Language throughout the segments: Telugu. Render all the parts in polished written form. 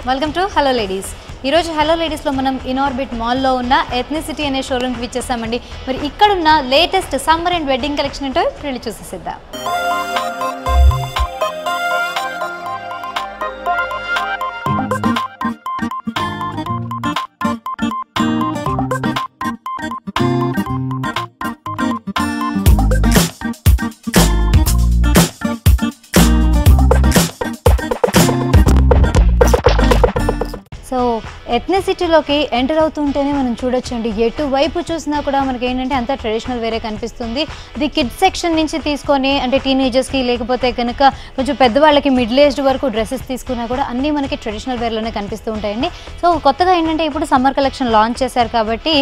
Welcome to hello ladies. ఈరోజు హలో లేడీస్లో మనం ఇన్ఆర్బిట్ మాల్లో ఉన్న ఎథ్నిసిటీ అనే షోరూమ్కి విచ్చేసామండి. మరి ఇక్కడున్న latest summer and wedding collection ఏంటో ఇప్పుడు చూసేసిద్దాం. సో ఎథ్నిసిటీలోకి ఎంటర్ అవుతుంటేనే మనం చూడొచ్చండి, ఎటువైపు చూసినా కూడా మనకి ఏంటంటే అంతా ట్రెడిషనల్ వేరే కనిపిస్తుంది. ఇది కిడ్స్ సెక్షన్ నుంచి తీసుకొని అంటే టీనేజర్స్కి లేకపోతే కనుక కొంచెం పెద్దవాళ్ళకి మిడిల్ ఏజ్డ్ వరకు డ్రెస్సెస్ తీసుకున్నా కూడా అన్నీ మనకి ట్రెడిషనల్ వేర్లోనే కనిపిస్తూ ఉంటాయండి. సో కొత్తగా ఏంటంటే ఇప్పుడు సమ్మర్ కలెక్షన్ లాంచ్ చేశారు కాబట్టి,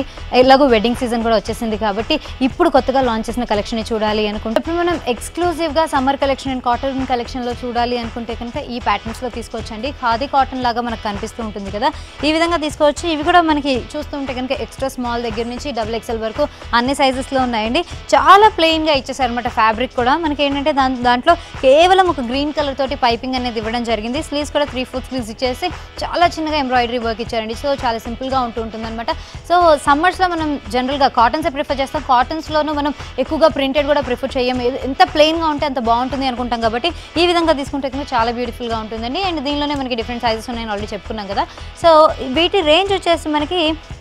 ఎలాగో వెడ్డింగ్ సీజన్ కూడా వచ్చేసింది కాబట్టి ఇప్పుడు కొత్తగా లాంచ్ చేసిన కలెక్షన్ చూడాలి అనుకుంటే ఇప్పుడు మనం ఎక్స్క్లూజివ్గా సమ్మర్ కలెక్షన్ అండ్ కాటన్ కలెక్షన్లో చూడాలి అనుకుంటే కనుక ఈ ప్యాటర్న్స్లో తీసుకోవచ్చండి. ఖాదీ కాటన్ లాగా మనకు కనిపిస్తూ ఉంటుంది కదా, ఈ విధంగా తీసుకోవచ్చు. ఇవి కూడా మనకి చూస్తుంటే కనుక ఎక్స్ట్రా స్మాల్ దగ్గర నుంచి XXL వరకు అన్ని సైజెస్లో ఉన్నాయండి. చాలా ప్లెయిన్గా ఇచ్చేసారు అనమాట. ఫ్యాబ్రిక్ కూడా మనకి ఏంటంటే దాంట్లో కేవలం ఒక గ్రీన్ కలర్ తోటి పైపింగ్ అనేది ఇవ్వడం జరిగింది. స్లీవ్స్ కూడా 3/4 స్లీవ్స్ ఇచ్చేసి చాలా చిన్నగా ఎంబ్రాయిడరీ వర్క్ ఇచ్చారండి. సో చాలా సింపుల్గా ఉంటుందన్నమాట. సో సమ్మర్స్లో మనం జనరల్గా కాటన్సే ప్రిఫర్ చేస్తాం. కాటన్స్లోనూ మనం ఎక్కువగా ప్రింటెడ్ కూడా ప్రిఫర్ చేయం. ఎంత ప్లెయిన్గా ఉంటే అంత బాగుంటుంది అనుకుంటాం కాబట్టి ఈ విధంగా తీసుకుంటే కనుక చాలా బ్యూటిఫుల్గా ఉంటుందండి. అండ్ దీనిలోనే మనకి డిఫరెంట్ సైజెస్ ఉన్నాయని ఆల్రెడీ చెప్పుకున్నాం కదా. సో వీటి రేంజ్ వచ్చేసి మనకి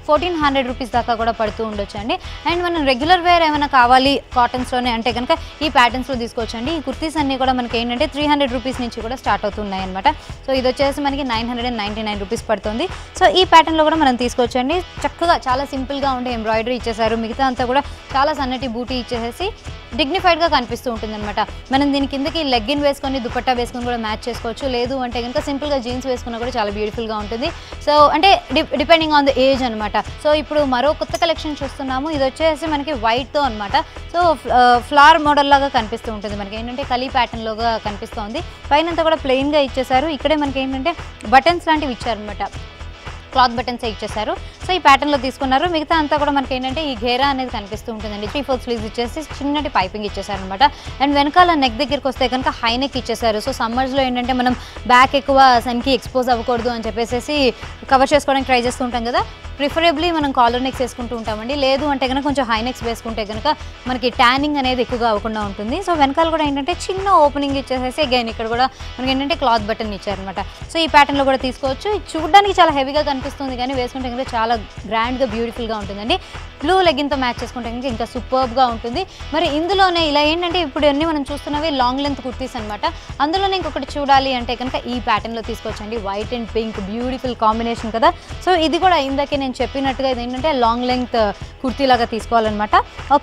1400 రూపీస్ దాకా కూడా పడుతూ ఉండొచ్చండి. అండ్ మనం రెగ్యులర్ వేర్ ఏమైనా కావాలి కాటన్స్లోనే అంటే కనుక ఈ ప్యాటర్న్స్లో తీసుకోవచ్చండి. ఈ కుర్తీస్ అన్నీ కూడా మనకి ఏంటంటే 300 రూపీస్ నుంచి కూడా స్టార్ట్ అవుతున్నాయి అనమాట. సో ఇది వచ్చేసి మనకి 999 రూపీస్ పడుతుంది. సో ఈ ప్యాటర్న్లో కూడా మనం తీసుకోవచ్చండి. చక్కగా చాలా సింపుల్గా ఉండే ఎంబ్రాయిడరీ ఇచ్చేసారు. మిగతా అంతా కూడా చాలా సన్నటి బూటీ ఇచ్చేసేసి డిగ్నిఫైడ్గా కనిపిస్తూ ఉంటుందన్నమాట. మనం దీని కిందకి లెగ్గిన్ వేసుకొని దుపట్టా వేసుకొని కూడా మ్యాచ్ చేసుకోవచ్చు. లేదు అంటే కనుక సింపుల్గా జీన్స్ వేసుకున్నా కూడా చాలా బ్యూటిఫుల్గా ఉంటుంది. సో అంటే డిపెండింగ్ ఆన్ ద ఏజ్ అనమాట. సో ఇప్పుడు మరో కొత్త కలెక్షన్ చూస్తున్నాము. ఇది వచ్చేసి మనకి వైట్తో అనమాట. సో ఫ్లవర్ మోడల్ లాగా కనిపిస్తూ ఉంటుంది. మనకి ఏంటంటే కలీ ప్యాటర్న్లోగా కనిపిస్తుంది. పైనంతా కూడా ప్లెయిన్గా ఇచ్చేసారు. ఇక్కడే మనకి ఏంటంటే బటన్స్ లాంటివి ఇచ్చారనమాట. క్లాత్ బటన్స్ ఇచ్చేసారు. సో ఈ ప్యాటర్న్లో తీసుకున్నారు. మిగతా అంతా కూడా మనకి ఏంటంటే ఈ ఘేరా అనేది కనిపిస్తూ ఉంటుందండి. 3/4 స్లీవ్స్ ఇచ్చేసి చిన్నటి పైపింగ్ ఇచ్చేసారు అనమాట. అండ్ వెనకాల నెక్ దగ్గరికి వస్తే కనుక హై నెక్ ఇచ్చేసారు. సో సమ్మర్స్లో ఏంటంటే మనం బ్యాక్ ఎక్కువ సన్కి ఎక్స్పోజ్ అవ్వకూడదు అని చెప్పేసి కవర్ చేసుకోవడానికి ట్రై చేస్తూ ఉంటాం కదా. ప్రిఫరబుల్లీ మనం కాలర్ నెక్స్ వేసుకుంటూ ఉంటామండి. లేదు అంటే కనుక కొంచెం హై నెక్స్ వేసుకుంటే కనుక మనకి ట్యానింగ్ అనేది ఎక్కువగా అవ్వకుండా ఉంటుంది. సో వెనకాల కూడా ఏంటంటే చిన్న ఓపెనింగ్ ఇచ్చేసేసి అగైన్ ఇక్కడ కూడా మనకి ఏంటంటే క్లాత్ బటన్ ఇచ్చారనమాట. సో ఈ ప్యాటర్న్లో కూడా తీసుకోవచ్చు. చూడడానికి చాలా హెవీగా కనిపిస్తుంది కానీ వేసుకుంటే కనుక చాలా గ్రాండ్గా బ్యూటిఫుల్గా ఉంటుందండి. బ్లూ లెగ్గిన్తో మ్యాచ్ చేసుకుంటే కనుక ఇంకా సూపర్బ్గా ఉంటుంది. మరి ఇందులోనే ఇలా ఏంటంటే ఇప్పుడు అన్నీ మనం చూస్తున్నవి లాంగ్ లెంత్ కుర్తీస్ అనమాట. అందులోనే ఇంకొకటి చూడాలి అంటే కనుక ఈ ప్యాటర్న్లో తీసుకోవచ్చండి. White and pink beautiful combination కదా. సో ఇది కూడా ఇందాకే నేను చెప్పినట్టుగా ఇది ఏంటంటే లాంగ్ లెంత్ కుర్తీలాగా తీసుకోవాలన్నమాట.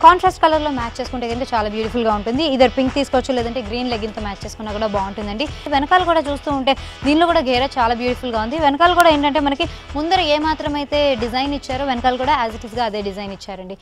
కాంట్రాస్ట్ కలర్లో మ్యాచ్ చేసుకుంటే కనుక చాలా బ్యూటిఫుల్గా ఉంటుంది. ఇద్దరు పింక్ తీసుకోవచ్చు, లేదంటే గ్రీన్ లెగ్గిన్తో మ్యాచ్ చేసుకున్నా కూడా బాగుంటుందండి. వెనకాల కూడా చూస్తూ ఉంటే దీనిలో కూడా గేరా చాలా బ్యూటిఫుల్గా ఉంది. వెనకాల కూడా ఏంటంటే మనకి ముందర ఏ మాత్రం అయితే డిజైన్ ఇచ్చారో వెనకాల కూడా యాజ్ ఇట్ ఈస్గా అదే డిజైన్ ఇచ్చారండి.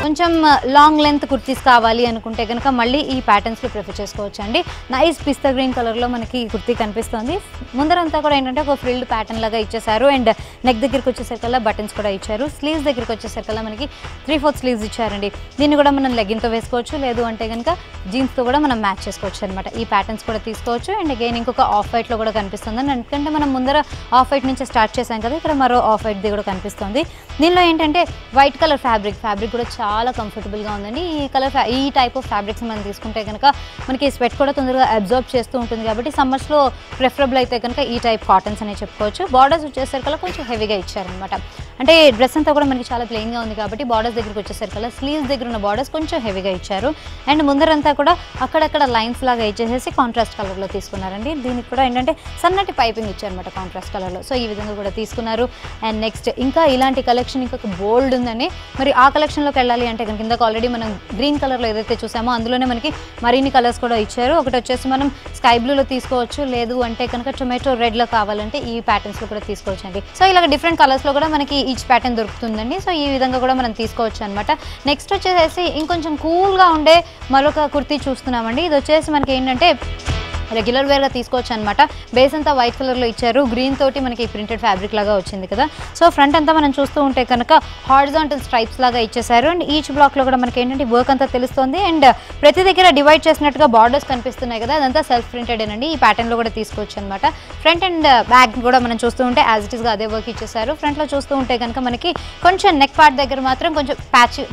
కొంచెం లాంగ్ లెంత్ కుర్తీస్ కావాలి అనుకుంటే కనుక మళ్ళీ ఈ ప్యాటర్న్స్లో ప్రిఫర్ చేసుకోవచ్చు అండి. నైస్ పిస్తా గ్రీన్ కలర్లో మనకి కుర్తీ కనిపిస్తుంది. ముందరంతా కూడా ఏంటంటే ఒక ఫ్రిల్డ్ ప్యాటర్న్ లాగా ఇచ్చేసారు. అండ్ నెక్ దగ్గరికి వచ్చేసరికల్లా బటన్స్ కూడా ఇచ్చారు. స్లీవ్స్ దగ్గరికి వచ్చేసరికల్లా మనకి 3/4 స్లీవ్స్ ఇచ్చారండి. దీన్ని కూడా మనం లెగ్గిన్తో వేసుకోవచ్చు, లేదు అంటే కనుక జీన్స్తో కూడా మనం మ్యాచ్ చేసుకోవచ్చు అనమాట. ఈ ప్యాటర్న్స్ కూడా తీసుకోవచ్చు. అండ్ అగైన్ ఇంకొక ఆఫ్ వైట్లో కూడా కనిపిస్తుంది. ఎందుకంటే మనం ముందర ఆఫ్ వైట్ నుంచి స్టార్ట్ చేసాం కదా, ఇక్కడ మరో ఆఫ్ వైట్ది కూడా కనిపిస్తుంది. దీనిలో ఏంటంటే వైట్ కలర్ ఫ్యాబ్రిక్ కూడా చాలా కంఫర్టబుల్గా ఉందండి. ఈ టైప్ ఆఫ్ ఫ్యాబ్రిక్స్ మనం తీసుకుంటే కనుక మనకి స్వెట్ కూడా తొందరగా అబ్జర్వ్ చేస్తూ ఉంటుంది కాబట్టి సమ్మర్స్లో ప్రిఫరబుల్ అయితే కనుక ఈ టైప్ కాటన్స్ అనే చెప్పుకోవచ్చు. బార్డర్స్ వచ్చేసరికల్లా కొంచెం హెవీగా ఇచ్చారనమాట. అంటే డ్రెస్ అంతా కూడా మనకి చాలా ప్లెయిన్గా ఉంది కాబట్టి బార్డర్స్ దగ్గరికి వచ్చేసరికల్లా స్లీవ్స్ దగ్గర ఉన్న బార్డర్స్ కొంచెం హెవీగా ఇచ్చారు. అండ్ ముందరంతా కూడా అక్కడక్కడ లైన్స్ లాగా ఇచ్చేసేసి కాంట్రాస్ట్ కలర్లో తీసుకున్నారండి. దీనికి కూడా ఏంటంటే సన్నటి పైపింగ్ ఇచ్చారనమాట కాంట్రాస్ట్ కలర్లో. సో ఈ విధంగా కూడా తీసుకున్నారు. అండ్ నెక్స్ట్ ఇంకా ఇలాంటి కలెక్షన్ ఇంకొక బోల్డ్ ఉందని. మరి ఆ కలెక్షన్లోకి వెళ్ళాలి అంటే కనుక ఇందాక ఆల్రెడీ మనం గ్రీన్ కలర్లో ఏదైతే చూసామో అందులోనే మనకి మరిన్ని కలర్స్ కూడా ఇచ్చారు. ఒకటి వచ్చేసి మనం స్కై బ్లూలో తీసుకోవచ్చు, లేదు అంటే కనుక టొమాటో రెడ్లో కావాలంటే ఈ ప్యాటర్న్స్లో కూడా తీసుకోవచ్చు అండి. సో ఇలా డిఫరెంట్ కలర్స్లో కూడా మనకి ఈచ్ ప్యాటర్న్ దొరుకుతుందండి. సో ఈ విధంగా కూడా మనం తీసుకోవచ్చు అనమాట. నెక్స్ట్ వచ్చేసి ఇంకొంచెం కూల్గా ఉండే మరొక కుర్తీ చూస్తున్నామండి. ఇది వచ్చేసి మనకి ఏంటంటే రెగ్యులర్ వేర్గా తీసుకోవచ్చు అనమాట. బేస్ అంతా వైట్ కలర్లో ఇచ్చారు, గ్రీన్ తోటి మనకి ప్రింటెడ్ ఫ్యాబ్రిక్ లాగా వచ్చింది కదా. సో ఫ్రంట్ అంతా మనం చూస్తూ ఉంటే కనుక హారిజాంటల్ స్ట్రైప్స్ లాగా ఇచ్చేసారు. అండ్ ఈచ్ బ్లాక్లో కూడా మనకి ఏంటంటే వర్క్ అంతా తెలుస్తుంది. అండ్ ప్రతి దగ్గర డివైడ్ చేసినట్టుగా బార్డర్స్ కనిపిస్తున్నాయి కదా, అదంతా సెల్ఫ్ ప్రింటెడ్ అండి. ఈ ప్యాటర్న్లో కూడా తీసుకోవచ్చు అనమాట. ఫ్రంట్ అండ్ బ్యాక్ కూడా మనం చూస్తూ ఉంటే యాజ్ ఇట్ ఈస్గా అదే వర్క్ ఇచ్చేసారు. ఫ్రంట్లో చూస్తూ ఉంటే కనుక మనకి కొంచెం నెక్ పార్ట్ దగ్గర మాత్రం కొంచెం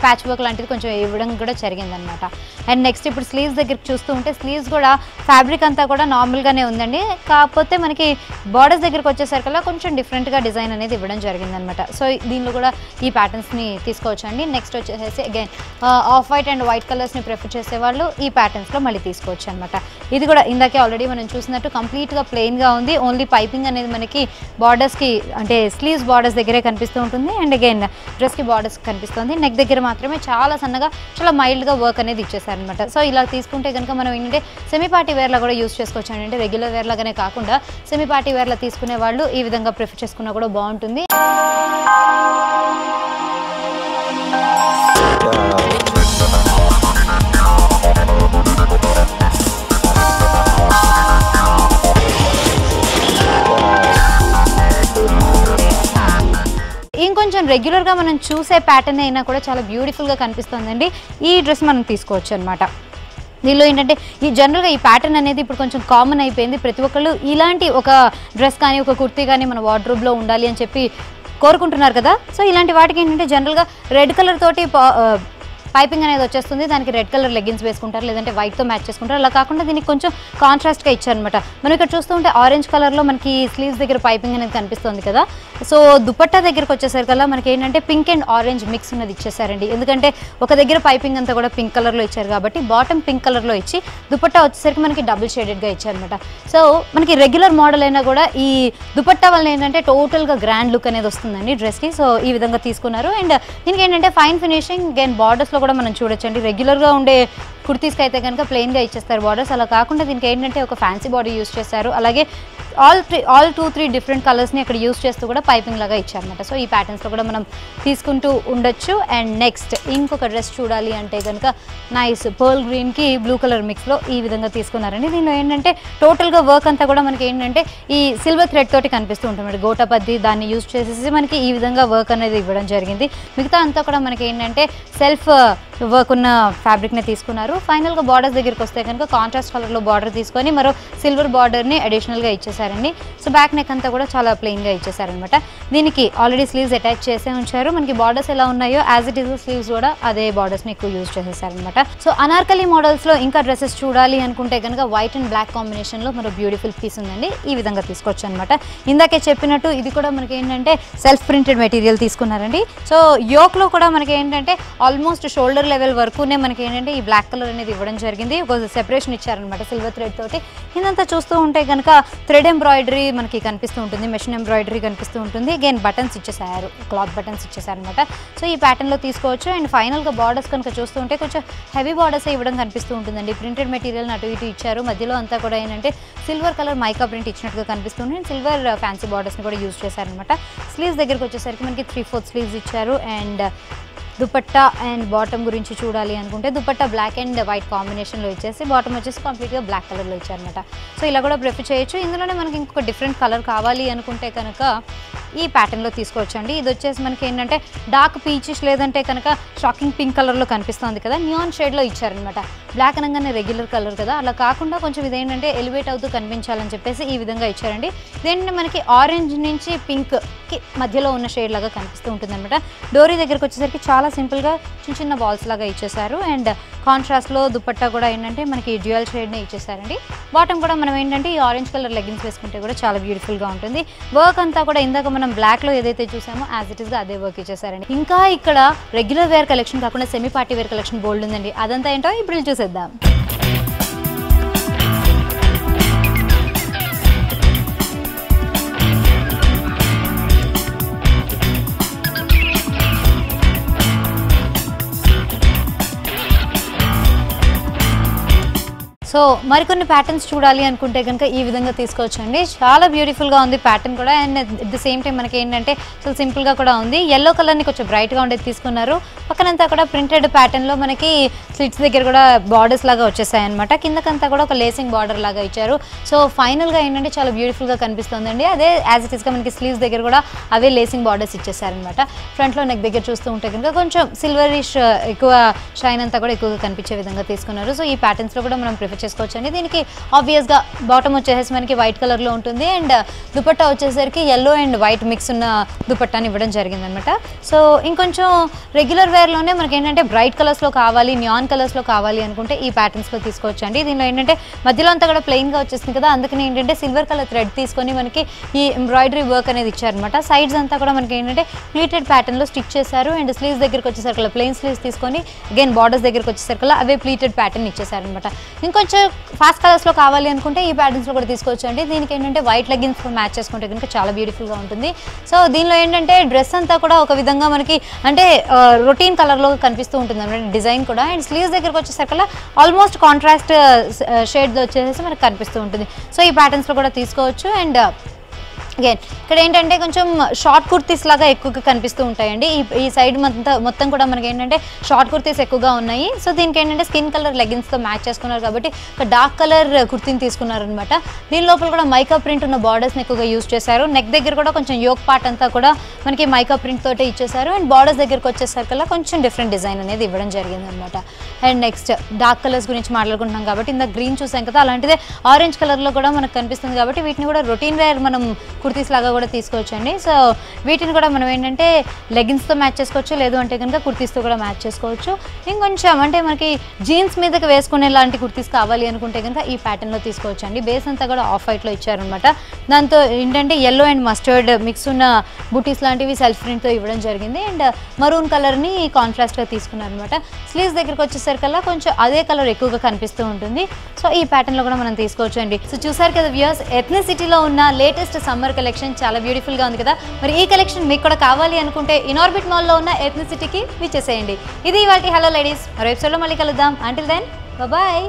ప్యాచ్ వర్క్ లాంటిది కొంచెం ఇవ్వడం కూడా జరిగిందనమాట. అండ్ నెక్స్ట్ ఇప్పుడు స్లీవ్స్ దగ్గరికి చూస్తూ ఉంటే స్లీవ్స్ కూడా ఫ్యాబ్రిక్ అంతా కూడా నార్మల్గానే ఉందండి. కాకపోతే మనకి బార్డర్స్ దగ్గరికి వచ్చేసరికల్లా కొంచెం డిఫరెంట్గా డిజైన్ అనేది ఇవ్వడం జరిగిందనమాట. సో దీనిలో కూడా ఈ ప్యాటర్న్స్ని తీసుకోవచ్చు అండి. నెక్స్ట్ వచ్చేసి again off white and white కలర్స్ని ప్రిఫర్ చేసేవాళ్ళు ఈ ప్యాటర్న్స్లో మళ్ళీ తీసుకోవచ్చు అనమాట. ఇది కూడా ఇందాకే ఆల్రెడీ మనం చూసినట్టు కంప్లీట్గా ప్లెయిన్గా ఉంది. ఓన్లీ పైపింగ్ అనేది మనకి బార్డర్స్కి అంటే స్లీవ్స్ బార్డర్స్ దగ్గరే కనిపిస్తూ ఉంటుంది. అండ్ అగైన్ డ్రెస్కి బార్డర్స్ కనిపిస్తుంది. నెక్ దగ్గర మాత్రమే చాలా సన్నగా చాలా మైల్డ్గా వర్క్ అనేది ఇచ్చేసారనమాట. సో ఇలా తీసుకుంటే కనుక మనం ఏంటంటే సెమీ పార్టీ వేర్లా కూడా యూస్ చేసుకోవచ్చు అంటే రెగ్యులర్ వేర్ లాగానే కాకుండా సెమీ పార్టీ వేర్లా తీసుకునే వాళ్ళు ఈ విధంగా ప్రిఫర్ చేసుకున్నా కూడా బాగుంటుంది. ఇంకొంచెం రెగ్యులర్గా మనం చూసే ప్యాటర్న్ అయినా కూడా చాలా బ్యూటిఫుల్గా కనిపిస్తుందండి. ఈ డ్రెస్ మనం తీసుకోవచ్చు అనమాట. దీనిలో ఏంటంటే ఈ జనరల్గా ఈ ప్యాటర్న్ అనేది ఇప్పుడు కొంచెం కామన్ అయిపోయింది. ప్రతి ఒక్కళ్ళు ఇలాంటి ఒక డ్రెస్ కానీ ఒక కుర్తీ కానీ మన వార్డ్రోబ్లో ఉండాలి అని చెప్పి కోరుకుంటున్నారు కదా. సో ఇలాంటి వాటికి ఏంటంటే జనరల్గా రెడ్ కలర్ తోటి పైపింగ్ అనేది వచ్చేస్తుంది. దానికి రెడ్ కలర్ లెగ్గిన్స్ వేసుకుంటారు, లేదంటే వైట్తో మ్యాచ్ చేసుకుంటారు. అలా కాకుండా దీనికి కొంచెం కాంట్రాస్ట్గా ఇచ్చారనమాట. మనం ఇక్కడ చూస్తూ ఉంటే ఆరెంజ్ కలర్లో మనకి స్లీవ్స్ దగ్గర పైపింగ్ అనేది కనిపిస్తుంది కదా. సో దుపట్టా దగ్గరకు వచ్చేసరికల్లా మనకి ఏంటంటే పింక్ అండ్ ఆరెంజ్ మిక్స్ ఉన్నది ఇచ్చేసారండి. ఎందుకంటే ఒక దగ్గర పైపింగ్ అంతా కూడా పింక్ కలర్లో ఇచ్చారు కాబట్టి బాటమ్ పింక్ కలర్లో ఇచ్చి దుపట్టా వచ్చేసరికి మనకి డబుల్ షేడెడ్గా ఇచ్చారనమాట. సో మనకి రెగ్యులర్ మోడల్ అయినా కూడా ఈ దుపట్టా వల్ల ఏంటంటే టోటల్గా గ్రాండ్ లుక్ అనేది వస్తుందండి డ్రెస్కి. సో ఈ విధంగా తీసుకున్నారు. అండ్ దీనికి ఏంటంటే ఫైన్ ఫినిషింగ్ అగైన్ బార్డర్స్లో కూడా మనం చూడొచ్చండి. రెగ్యులర్గా ఉండే కుర్తీస్కి అయితే కనుక ప్లెయిన్గా ఇచ్చేస్తారు బార్డర్స్. అలా కాకుండా దీనికి ఏంటంటే ఒక ఫ్యాన్సీ బార్డర్ యూస్ చేస్తారు. అలాగే ఆల్ 2-3 డిఫరెంట్ కలర్స్ని ఇక్కడ యూస్ చేస్తూ కూడా పైపింగ్ లాగా ఇచ్చారనమాట. సో ఈ ప్యాటర్న్స్లో కూడా మనం తీసుకుంటూ ఉండొచ్చు. అండ్ నెక్స్ట్ ఇంకొక డ్రెస్ చూడాలి అంటే కనుక నైస్ పర్ల్ గ్రీన్కి బ్లూ కలర్ మిక్స్లో ఈ విధంగా తీసుకున్నారండి. దీనిలో ఏంటంటే టోటల్గా వర్క్ అంతా కూడా మనకి ఏంటంటే ఈ సిల్వర్ థ్రెడ్ తోటి కనిపిస్తూ ఉంటుంది. గోటపద్ది దాన్ని యూస్ చేసేసి మనకి ఈ విధంగా వర్క్ అనేది ఇవ్వడం జరిగింది. మిగతా అంతా కూడా మనకి ఏంటంటే సెల్ఫ్ వర్క్ ఉన్న ఫ్యాబ్రిక్ని తీసుకున్నారు. ఫైనల్గా బార్డర్స్ దగ్గరికి వస్తే కనుక కాంట్రాస్ట్ కలర్లో బార్డర్ తీసుకొని మరో సిల్వర్ బార్డర్ని అడిషనల్గా ఇచ్చేసారండి. సో బ్యాక్ నెక్ అంతా కూడా చాలా ప్లెయిన్గా ఇచ్చేసారనమాట. దీనికి ఆల్రెడీ స్లీవ్స్ అటాచ్ చేసే ఉంచారు. మనకి బార్డర్స్ ఎలా ఉన్నాయో యాజ్ ఇట్ ఈస్ స్లీవ్స్ కూడా అదే బార్డర్స్ని ఎక్కువ యూజ్ చేసేసారనమాట. సో అనార్కలి మోడల్స్లో ఇంకా డ్రెస్సెస్ చూడాలి అనుకుంటే కనుక వైట్ అండ్ బ్లాక్ కాంబినేషన్లో మరో బ్యూటిఫుల్ పీస్ ఉందండి. ఈ విధంగా తీసుకోవచ్చు అనమాట. ఇందాకే చెప్పినట్టు ఇది కూడా మనకి ఏంటంటే సెల్ఫ్ ప్రింటెడ్ మెటీరియల్ తీసుకున్నారండి. సో యోక్లో కూడా మనకి ఏంటంటే ఆల్మోస్ట్ షోల్డర్ లెవెల్ వరకునే మనకి ఏంటంటే ఈ బ్లాక్ కలర్ అనేది ఇవ్వడం జరిగింది. ఒక సెపరేషన్ ఇచ్చారనమాట సిల్వర్ థ్రెడ్ తోటి. ఇదంతా చూస్తూ ఉంటే కనుక థ్రెడ్ ఎంబ్రాయిడరీ మనకి కనిపిస్తూ ఉంటుంది, మెషిన్ ఎంబ్రాయిడరీ కనిపిస్తూ ఉంటుంది. అగైన్ బటన్స్ ఇచ్చేసారు, క్లాత్ బటన్స్ ఇచ్చేసారనమాట. సో ఈ ప్యాటర్న్లో తీసుకోవచ్చు. అండ్ ఫైనల్గా బార్డర్స్ కనుక చూస్తూ ఉంటే కొంచెం హెవీ బార్డర్స్ ఇవ్వడం కనిపిస్తూ ఉంటుందండి. ప్రింటెడ్ మెటీరియల్ అటు ఇటు ఇచ్చారు. మధ్యలో అంతా కూడా ఏంటంటే సిల్వర్ కలర్ మైకా ప్రింట్ ఇచ్చినట్టుగా కనిపిస్తుంది. సిల్వర్ ఫ్యాన్సీ బార్డర్స్ని కూడా యూజ్ చేశారనమాట. స్లీవ్స్ దగ్గరికి వచ్చేసరికి మనకి 3/4 స్లీవ్స్ ఇచ్చారు. అండ్ దుపట్టా అండ్ బాటమ్ గురించి చూడాలి అనుకుంటే దుపట్టా బ్లాక్ అండ్ వైట్ కాంబినేషన్లో ఇచ్చేసి బాటమ్ వచ్చేసి కంప్లీట్గా బ్లాక్ కలర్లో ఇచ్చారనమాట. సో ఇలా కూడా ప్రిఫర్ చేయొచ్చు. ఇందులోనే మనకి ఇంకొక డిఫరెంట్ కలర్ కావాలి అనుకుంటే కనుక ఈ ప్యాటర్న్లో తీసుకోవచ్చు అండి. ఇది వచ్చేసి మనకి ఏంటంటే డార్క్ పీచిష్ లేదంటే కనుక షాకింగ్ పింక్ కలర్లో కనిపిస్తుంది కదా, నియాన్ షేడ్లో ఇచ్చారనమాట. బ్లాక్ అనగానే రెగ్యులర్ కలర్ కదా, అలా కాకుండా కొంచెం ఇదేంటంటే ఎలివేట్ అవుతూ కనిపించాలని చెప్పేసి ఈ విధంగా ఇచ్చారండి. ఇదేంటంటే మనకి ఆరెంజ్ నుంచి పింక్కి మధ్యలో ఉన్న షేడ్ లాగా కనిపిస్తూ ఉంటుంది అనమాట. డోరీ దగ్గరకు వచ్చేసరికి చాలా సింపుల్గా చిన్న చిన్న బాల్స్ లాగా ఇచ్చేసారు. అండ్ కాంట్రాస్ట్లో దుపట్టా కూడా ఏంటంటే మనకి డ్యూయల్ షేడ్నే ఇచ్చేసారండి. బాటమ్ కూడా మనం ఏంటంటే ఈ ఆరెంజ్ కలర్ లెగ్గిన్స్ వేసుకుంటే కూడా చాలా బ్యూటిఫుల్గా ఉంటుంది. వర్క్ అంతా కూడా ఇందాక మనం బ్లాక్లో ఏదైతే చూసామో యాజ్ ఇట్ ఈస్గా అదే వర్క్ ఇచ్చేసారండి. ఇంకా ఇక్కడ రెగ్యులర్ వేర్ కలెక్షన్ కాకుండా సెమీ పార్టీ వేర్ కలెక్షన్ బోల్డ్ ఉందండి. అదంతా ఏంటో ఇప్పుడు చూసేద్దాం. సో మరికొన్ని ప్యాటర్న్స్ చూడాలి అనుకుంటే కనుక ఈ విధంగా తీసుకోవచ్చండి. చాలా బ్యూటిఫుల్గా ఉంది ప్యాటర్న్ కూడా. And at the same time మనకి ఏంటంటే చాలా సింపుల్గా కూడా ఉంది. ఎల్లో కలర్ని కొంచెం బ్రైట్గా ఉండేది తీసుకున్నారు. పక్కనంతా కూడా ప్రింటెడ్ ప్యాటర్న్లో మనకి స్లిట్స్ దగ్గర కూడా బార్డర్స్ లాగా వచ్చేసాయి అనమాట. కిందకంతా కూడా ఒక లేసింగ్ బార్డర్ లాగా ఇచ్చారు. సో ఫైనల్గా ఏంటంటే చాలా బ్యూటిఫుల్గా కనిపిస్తుందండి. అదే యాజ్ ఇట్ ఈస్గా మనకి స్లీవ్స్ దగ్గర కూడా అవే లేసింగ్ బార్డర్స్ ఇచ్చేసారనమాట. ఫ్రంట్లో నెక్ దగ్గర చూస్తూ ఉంటే కనుక కొంచెం సిల్వరిష్ ఎక్కువ షైన్ అంతా కూడా ఎక్కువగా కనిపించే విధంగా తీసుకున్నారు. సో ఈ ప్యాటర్న్స్లో కూడా మనం ప్రిఫర్ చేసుకోవచ్చు అండి. దీనికి ఆబ్వియస్గా బాటమ్ వచ్చేసి మనకి వైట్ కలర్లో ఉంటుంది. అండ్ దుపట్టా వచ్చేసరికి ఎల్లో అండ్ వైట్ మిక్స్ ఉన్న దుపట్టాని ఇవ్వడం జరిగిందనమాట. సో ఇంకొంచెం రెగ్యులర్ వేర్లోనే మనకి ఏంటంటే బ్రైట్ కలర్స్లో కావాలి, న్యాన్ కలర్స్లో కావాలి అనుకుంటే ఈ ప్యాటర్న్స్లో తీసుకోవచ్చు అండి. దీనిలో ఏంటంటే మధ్యలో అంతా కూడా ప్లెయిన్గా వచ్చేస్తుంది కదా, అందుకని ఏంటంటే సిల్వర్ కలర్ థ్రెడ్ తీసుకొని మనకి ఈ ఎంబ్రాయిడరీ వర్క్ అనేది ఇచ్చారనమాట. సైడ్స్ అంతా కూడా మనకి ఏంటంటే ప్లీటెడ్ ప్యాటర్న్లో స్టిచ్ చేశారు. అండ్ స్లీవ్స్ దగ్గరికి వచ్చేసరికి ప్లెయిన్ స్లీవ్స్ తీసుకొని అగైన్ బార్డర్స్ దగ్గరికి వచ్చేసరికి అవే ప్లీటెడ్ ప్యాటర్న్ ఇచ్చేసారనమాట. ఇంకొంచెం ఫాస్ట్ కలర్స్లో కావాలి అనుకుంటే ఈ ప్యాటర్న్స్లో కూడా తీసుకోవచ్చు అండి. దీనికి ఏంటంటే వైట్ లెగ్గిన్స్ మ్యాచ్ చేసుకుంటే కనుక చాలా బ్యూటిఫుల్గా ఉంటుంది. సో దీనిలో ఏంటంటే డ్రెస్ అంతా కూడా ఒక విధంగా మనకి అంటే రొటీన్ కలర్లో కనిపిస్తూ ఉంటుంది అనమాట డిజైన్ కూడా. అండ్ స్లీవ్స్ దగ్గరకు వచ్చేసరికి ఆల్మోస్ట్ కాంట్రాస్ట్ షేడ్ వచ్చేసి మనకు కనిపిస్తూ ఉంటుంది. సో ఈ ప్యాటర్న్స్లో కూడా తీసుకోవచ్చు. అండ్ అగైన్ ఇక్కడ ఏంటంటే కొంచెం షార్ట్ కుర్తీస్ లాగా ఎక్కువగా కనిపిస్తూ ఉంటాయండి. ఈ సైడ్ మొత్తం కూడా మనకి ఏంటంటే షార్ట్ కుర్తీస్ ఎక్కువగా ఉన్నాయి. సో దీనికి ఏంటంటే స్కిన్ కలర్ లెగిన్స్తో మ్యాచ్ చేసుకున్నారు కాబట్టి ఒక డార్క్ కలర్ కుర్తీని తీసుకున్నారనమాట. దీని లోపల కూడా మైకా ప్రింట్ ఉన్న బార్డర్స్ని ఎక్కువగా యూజ్ చేశారు. నెక్ దగ్గర కూడా కొంచెం యోక్ పార్ట్ అంతా కూడా మనకి మైకా ప్రింట్ తోటే ఇచ్చేసారు. అండ్ బార్డర్స్ దగ్గరకు వచ్చేసరికల్లా కొంచెం డిఫరెంట్ డిజైన్ అనేది ఇవ్వడం జరిగింది అనమాట. అండ్ నెక్స్ట్ డార్క్ కలర్స్ గురించి మాట్లాడుకుంటున్నాం కాబట్టి ఇంత గ్రీన్ చూసాం కదా, అలాంటిదే ఆరెంజ్ కలర్లో కూడా మనకు కనిపిస్తుంది కాబట్టి వీటిని కూడా రొటీన్ వేర్ మనం కుర్తీస్ లాగా కూడా తీసుకోవచ్చు అండి. సో వీటిని కూడా మనం ఏంటంటే లెగిన్స్తో మ్యాచ్ చేసుకోవచ్చు, లేదు అంటే కనుక కుర్తీస్తో కూడా మ్యాచ్ చేసుకోవచ్చు. ఇంకొంచెం అంటే మనకి జీన్స్ మీదకి వేసుకునే లాంటి కుర్తీస్ కావాలి అనుకుంటే కనుక ఈ ప్యాటర్న్లో తీసుకోవచ్చు అండి. బేస్ అంతా కూడా ఆఫ్ వైట్లో ఇచ్చారనమాట. దాంతో ఏంటంటే ఎల్లో అండ్ మస్టర్డ్ మిక్స్ ఉన్న బూటీస్ లాంటివి సెల్ఫ్ ప్రింట్తో ఇవ్వడం జరిగింది. అండ్ మరూన్ కలర్ని కాంట్రాస్ట్గా తీసుకున్నారనమాట. స్లీవ్స్ దగ్గరికి వచ్చేసరికల్లా కొంచెం అదే కలర్ ఎక్కువగా కనిపిస్తూ ఉంటుంది. సో ఈ ప్యాటర్న్లో కూడా మనం తీసుకోవచ్చు అండి. సో చూసారు కదా వ్యూయర్స్, ఎథ్నిసిటీలో ఉన్న లేటెస్ట్ సమ్మర్ కలెక్షన్ చాలా బ్యూటిఫుల్గా ఉంది కదా. మరి ఈ కలెక్షన్ మీకు కూడా కావాలి అనుకుంటే ఇనార్బిట్ మాల్లో ఉన్న ఎథ్నిసిటీకి విచ్చేసేయండి. ఇది ఇవాల్టి హలో లేడీస్. మరో ఎపిసోడ్లో మళ్ళీ కలుద్దాం. Until then bye.